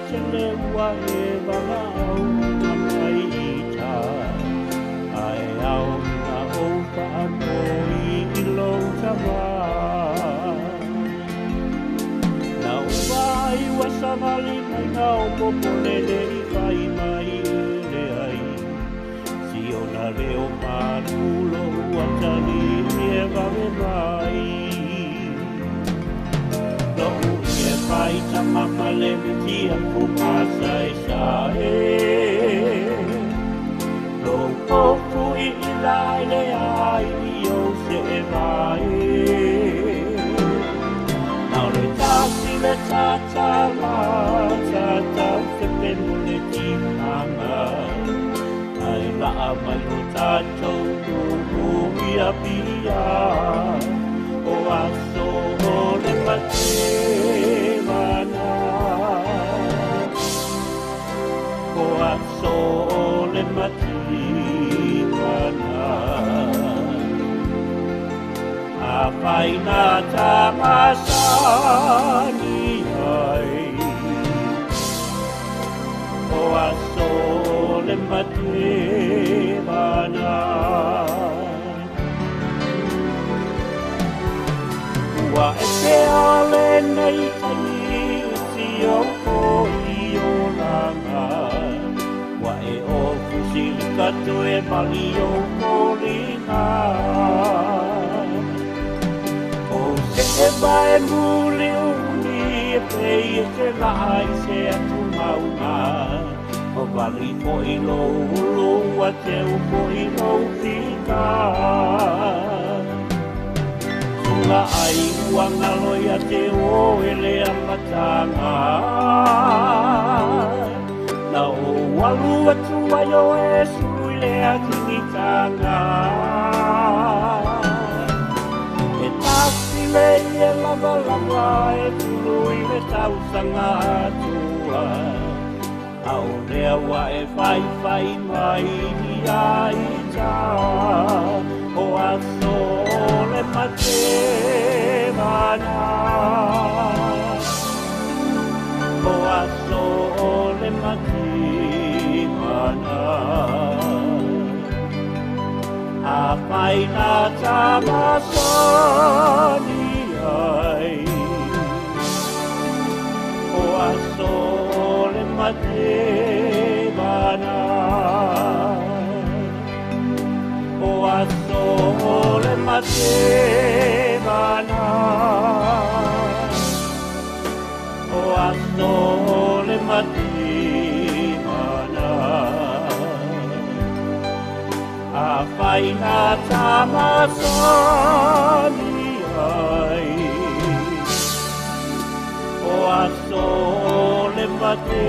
chelewa e wangau na mai i tā. Ai au na o whaanoi i lou tawa. Na uwai wa samali mai ngau popolele i whai mai ele ai. Si o na reo marulo atari e wawe mai. Pai tamama le mitia kupasa isae Lo pofu I ilai le ai ni o se e vai Nau le tasi le tata la tata se penu le timanga Ai la mai o tatou kuhu ia pia O aso o le pate Sole matikana Apai na tamasani ai O a sole matikana Ua e te ale nei tani usi o koi o langa Silikato e mali o kolina O se e bae muli uni e pei e se lai se atu maunga O vali po I lo ulu a te upo I lo tika Sula ai uangalo I a te o ele a matanga Na o walu atu ai o e sui le atinitanga E tasi le e lava lava e tului le tausanga atua Au rea wa e fai fai mai ni ai ta O aso le mate mana O aso le mate Apai na tamasani ai O aso le mate mana O aso le mate mana O aso le mate Apai na tamasani ai O aso le mate